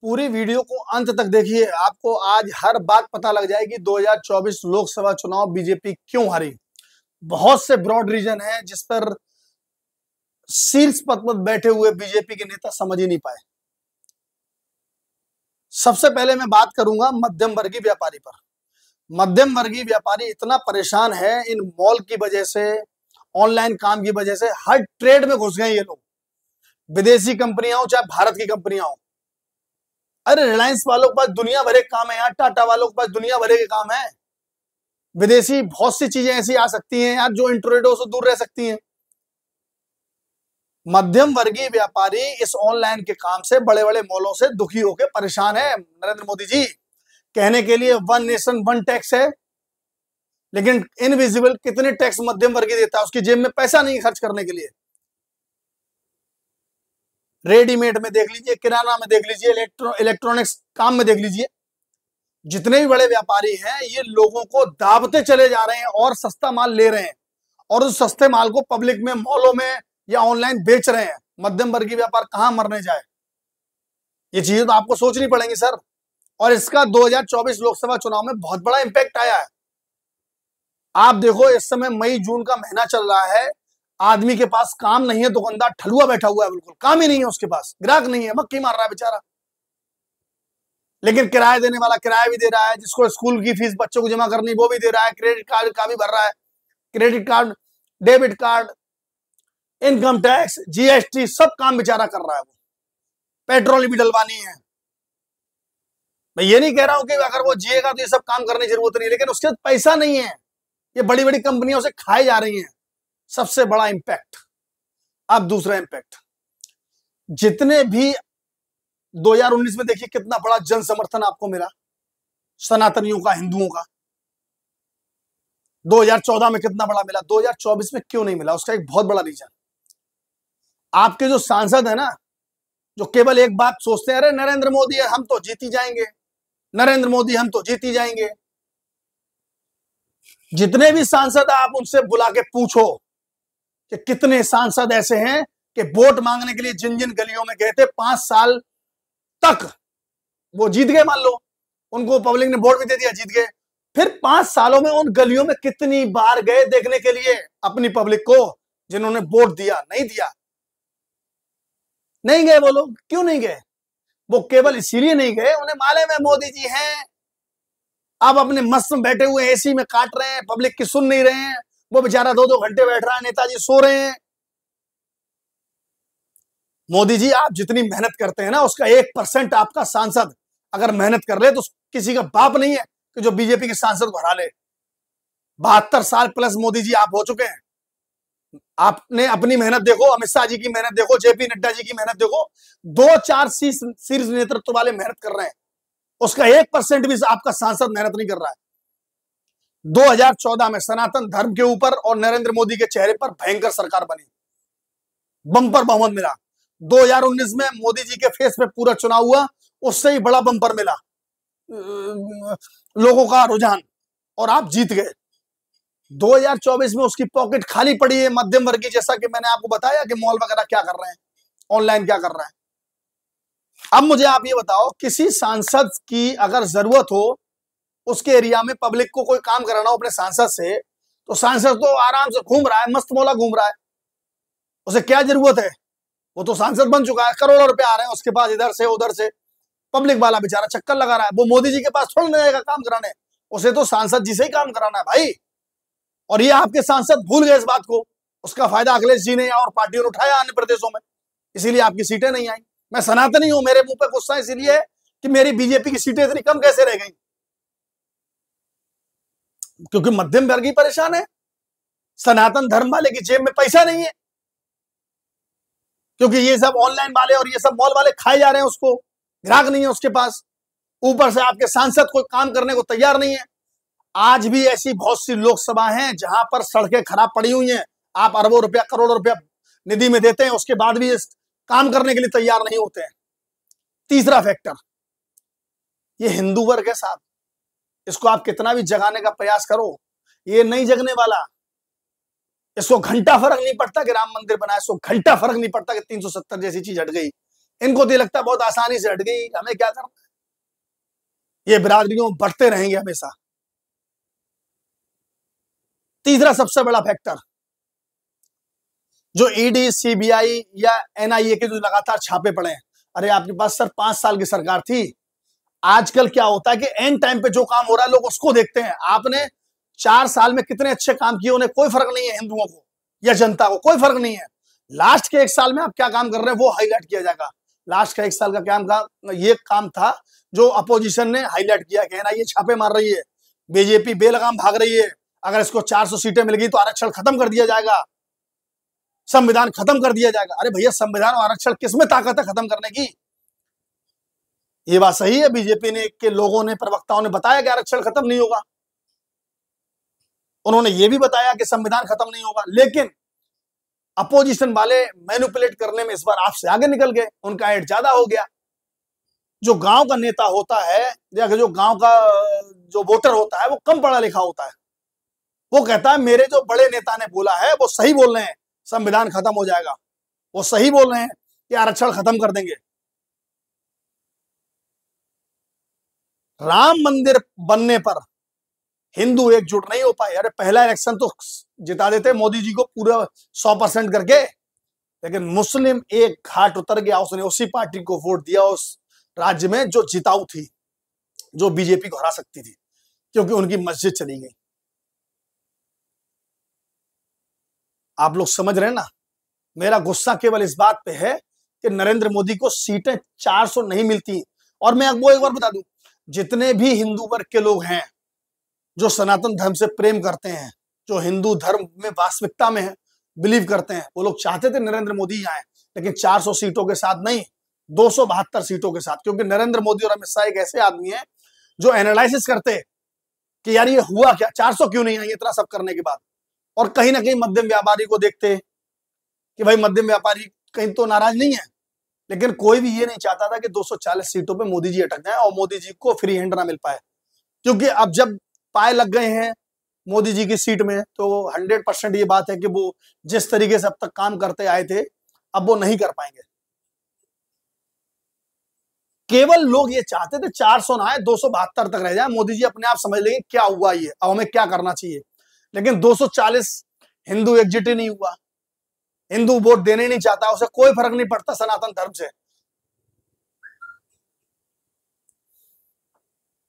पूरी वीडियो को अंत तक देखिए, आपको आज हर बात पता लग जाएगी 2024 लोकसभा चुनाव बीजेपी क्यों हारी। बहुत से ब्रॉड रीजन है जिस पर शीर्ष पद पर बैठे हुए बीजेपी के नेता समझ ही नहीं पाए। सबसे पहले मैं बात करूंगा मध्यम वर्गीय व्यापारी पर। मध्यम वर्गीय व्यापारी इतना परेशान है इन मॉल की वजह से, ऑनलाइन काम की वजह से। हर ट्रेड में घुस गए ये लोग, विदेशी कंपनियां हो चाहे भारत की कंपनियां हो। अरे रिलायंस वालों के पास दुनिया भरे काम है यार, टाटा वालों के पास दुनिया भरे के काम है। विदेशी बहुत सी चीजें ऐसी आ सकती हैं यार जो इंटरनेटों से दूर रह सकती हैं। मध्यम वर्गीय व्यापारी इस ऑनलाइन के काम से, बड़े बड़े मॉलों से दुखी होकर परेशान है। नरेंद्र मोदी जी कहने के लिए वन नेशन वन टैक्स है, लेकिन इनविजिबल कितने टैक्स मध्यम वर्गीय देता है, उसकी जेब में पैसा नहीं खर्च करने के लिए। रेडीमेड में देख लीजिए, किराना में देख लीजिए, इलेक्ट्रॉनिक्स काम में देख लीजिए, जितने भी बड़े व्यापारी हैं ये लोगों को दाबते चले जा रहे हैं और सस्ता माल ले रहे हैं और उस सस्ते माल को पब्लिक में, मॉलों में या ऑनलाइन बेच रहे हैं। मध्यम वर्गीय व्यापार कहां मरने जाए, ये चीजें तो आपको सोचनी पड़ेंगी सर। और इसका 2024 लोकसभा चुनाव में बहुत बड़ा इंपैक्ट आया है। आप देखो इस समय मई जून का महीना चल रहा है, आदमी के पास काम नहीं है, दुकानदार ठलुआ बैठा हुआ है, बिल्कुल काम ही नहीं है उसके पास, ग्राहक नहीं है, मक्खी मार रहा है बेचारा। लेकिन किराया देने वाला किराया भी दे रहा है, जिसको स्कूल की फीस बच्चों को जमा करनी वो भी दे रहा है, क्रेडिट कार्ड का भी भर रहा है, credit card, debit card, income tax, GST, सब काम बेचारा कर रहा है वो। पेट्रोल भी डलवानी है। मैं ये नहीं कह रहा हूं कि अगर वो जिएगा तो ये सब काम करने की जरूरत नहीं, लेकिन उसके पैसा नहीं है। ये बड़ी बड़ी कंपनियों से खाई जा रही हैं। सबसे बड़ा इंपैक्ट। अब दूसरा इंपैक्ट, जितने भी 2019 में देखिए कितना बड़ा जन समर्थन आपको मिला सनातनियों का, हिंदुओं का। 2014 में कितना बड़ा मिला, 2024 में क्यों नहीं मिला? उसका एक बहुत बड़ा रीजन, आपके जो सांसद है ना, जो केवल एक बात सोचते हैं, अरे नरेंद्र मोदी है हम तो जीती जाएंगे, नरेंद्र मोदी हम तो जीती जाएंगे। जितने भी सांसद आप उनसे बुला के पूछो कि कितने सांसद ऐसे हैं कि वोट मांगने के लिए जिन जिन गलियों में गए थे 5 साल तक वो जीत गए, मान लो उनको पब्लिक ने वोट भी दे दिया, जीत गए। फिर 5 सालों में उन गलियों में कितनी बार गए देखने के लिए अपनी पब्लिक को, जिन्होंने वोट दिया? नहीं दिया, नहीं गए वो लोग। क्यों नहीं गए? वो केवल इसीलिए नहीं गए, उन्हें मालूम है मोदी जी हैं, अब अपने मस्त में बैठे हुए एसी में काट रहे हैं, पब्लिक की सुन नहीं रहे हैं। वो बेचारा 2-2 घंटे बैठ रहा है, नेताजी सो रहे हैं। मोदी जी आप जितनी मेहनत करते हैं ना, उसका 1% आपका सांसद अगर मेहनत कर ले तो किसी का बाप नहीं है कि जो बीजेपी के सांसद को हरा ले। 72 साल प्लस मोदी जी आप हो चुके हैं। आपने अपनी मेहनत देखो, अमित शाह जी की मेहनत देखो, जेपी नड्डा जी की मेहनत देखो, 2-4 शीर्ष नेतृत्व वाले मेहनत कर रहे हैं, उसका 1% भी आपका सांसद मेहनत नहीं कर रहा है। 2014 में सनातन धर्म के ऊपर और नरेंद्र मोदी के चेहरे पर भयंकर सरकार बनी, बम्पर बहुमत मिला। 2019 में मोदी जी के फेस पे पूरा चुनाव हुआ, उससे ही बड़ा बम्पर मिला लोगों का रुझान, और आप जीत गए। 2024 में उसकी पॉकेट खाली पड़ी है मध्यम वर्ग की, जैसा कि मैंने आपको बताया कि मॉल वगैरह क्या कर रहे हैं, ऑनलाइन क्या कर रहा है। अब मुझे आप ये बताओ, किसी सांसद की अगर जरूरत हो, उसके एरिया में पब्लिक को कोई काम कराना हो अपने सांसद से, तो सांसद तो आराम से घूम रहा है, मस्त मौला घूम रहा है, उसे क्या जरूरत है? वो तो सांसद बन चुका है, करोड़ों रुपए आ रहे हैं उसके पास, इधर से उधर से। पब्लिक वाला बेचारा चक्कर लगा रहा है, वो मोदी जी के पास थोड़ा ना जाएगा काम कराने, उसे तो सांसद जी से ही काम कराना है भाई। और ये आपके सांसद भूल गए इस बात को, उसका फायदा अखिलेश जी ने और पार्टियों ने उठाया अन्य प्रदेशों में, इसीलिए आपकी सीटें नहीं आई। मैं सनातनी हूं, मेरे मुंह पे गुस्सा इसीलिए है कि मेरी बीजेपी की सीटें इतनी कम कैसे रह गई, क्योंकि मध्यम वर्ग ही परेशान है, सनातन धर्म वाले की जेब में पैसा नहीं है, क्योंकि ये सब ऑनलाइन वाले और ये सब मॉल वाले खाए जा रहे हैं उसको, ग्राहक नहीं है उसके पास। ऊपर से आपके सांसद कोई काम करने को तैयार नहीं है। आज भी ऐसी बहुत सी लोकसभा हैं जहां पर सड़कें खराब पड़ी हुई हैं, आप अरबों रुपया, करोड़ों रुपया निधि में देते हैं, उसके बाद भी काम करने के लिए तैयार नहीं होते हैं। तीसरा फैक्टर, ये हिंदू वर्ग है साहब, इसको आप कितना भी जगाने का प्रयास करो, ये नहीं जगने वाला। इसको घंटा फर्क नहीं पड़ता कि राम मंदिर बनाए, इसको घंटा फर्क नहीं पड़ता कि 370 जैसी चीज हट गई, इनको तो लगता है बहुत आसानी से हट गई, हमें क्या करना, ये बिरादरियों बढ़ते रहेंगे हमेशा। तीसरा सबसे बड़ा फैक्टर, जो ईडी, सीबीआई या एनआईए के जो लगातार छापे पड़े हैं। अरे आपके पास सर 5 साल की सरकार थी। आजकल क्या होता है कि एंड टाइम पे जो काम हो रहा है लोग उसको देखते हैं। आपने 4 साल में कितने अच्छे काम किए, उन्हें कोई फर्क नहीं है, हिंदुओं को या जनता को कोई फर्क नहीं है। लास्ट के 1 साल में आप क्या काम कर रहे हैं वो हाईलाइट किया जाएगा। लास्ट का 1 साल का ये काम था जो अपोजिशन ने हाईलाइट किया कि ना ये छापे मार रही है, बीजेपी बेलगाम भाग रही है, अगर इसको 400 सीटें मिल गई तो आरक्षण खत्म कर दिया जाएगा, संविधान खत्म कर दिया जाएगा। अरे भैया, संविधान और आरक्षण किसमें ताकत है खत्म करने की? ये बात सही है, बीजेपी ने के लोगों ने, प्रवक्ताओं ने बताया कि आरक्षण खत्म नहीं होगा, उन्होंने ये भी बताया कि संविधान खत्म नहीं होगा, लेकिन अपोजिशन वाले मैनिपुलेट करने में इस बार आपसे आगे निकल गए, उनका एड ज्यादा हो गया। जो गांव का नेता होता है या जो गांव का जो वोटर होता है वो कम पढ़ा लिखा होता है, वो कहता है मेरे जो बड़े नेता ने बोला है वो सही बोल रहे हैं, संविधान खत्म हो जाएगा, वो सही बोल रहे हैं कि आरक्षण खत्म कर देंगे। राम मंदिर बनने पर हिंदू एकजुट नहीं हो पाए। अरे पहला इलेक्शन तो जिता देते मोदी जी को पूरा 100% करके, लेकिन मुस्लिम एक घाट उतर गया, उसने उसी पार्टी को वोट दिया उस राज्य में जो जिताऊ थी, जो बीजेपी को हरा सकती थी, क्योंकि उनकी मस्जिद चली गई। आप लोग समझ रहे हैं ना? मेरा गुस्सा केवल इस बात पे है कि नरेंद्र मोदी को सीटें 400 नहीं मिलती। और मैं आपको एक बार बता दूं, जितने भी हिंदू वर्ग के लोग हैं जो सनातन धर्म से प्रेम करते हैं, जो हिंदू धर्म में वास्तविकता में बिलीव करते हैं, वो लोग चाहते थे नरेंद्र मोदी आए, लेकिन 400 सीटों के साथ नहीं, 272 सीटों के साथ। क्योंकि नरेंद्र मोदी और अमित शाह एक ऐसे आदमी हैं जो एनालिसिस करते कि यार ये हुआ क्या, 400 क्यों नहीं आई इतना सब करने के बाद, और कहीं ना कहीं मध्यम व्यापारी को देखते कि भाई मध्यम व्यापारी कहीं तो नाराज नहीं है, लेकिन कोई भी ये नहीं चाहता था कि 240 सीटों पे मोदी जी अटक जाए और मोदी जी को फ्री हैंड ना मिल पाए। क्योंकि अब जब पाए लग गए हैं मोदी जी की सीट में, तो 100% ये बात है कि वो जिस तरीके से अब तक काम करते आए थे अब वो नहीं कर पाएंगे। केवल लोग ये चाहते थे 400 ना आए, 272 तक रह जाए, मोदी जी अपने आप समझ लेंगे क्या हुआ ये, अब हमें क्या करना चाहिए। लेकिन 240 हिंदू एकजुट ही नहीं हुआ, हिंदू वोट देने नहीं चाहता, उसे कोई फर्क नहीं पड़ता सनातन धर्म से,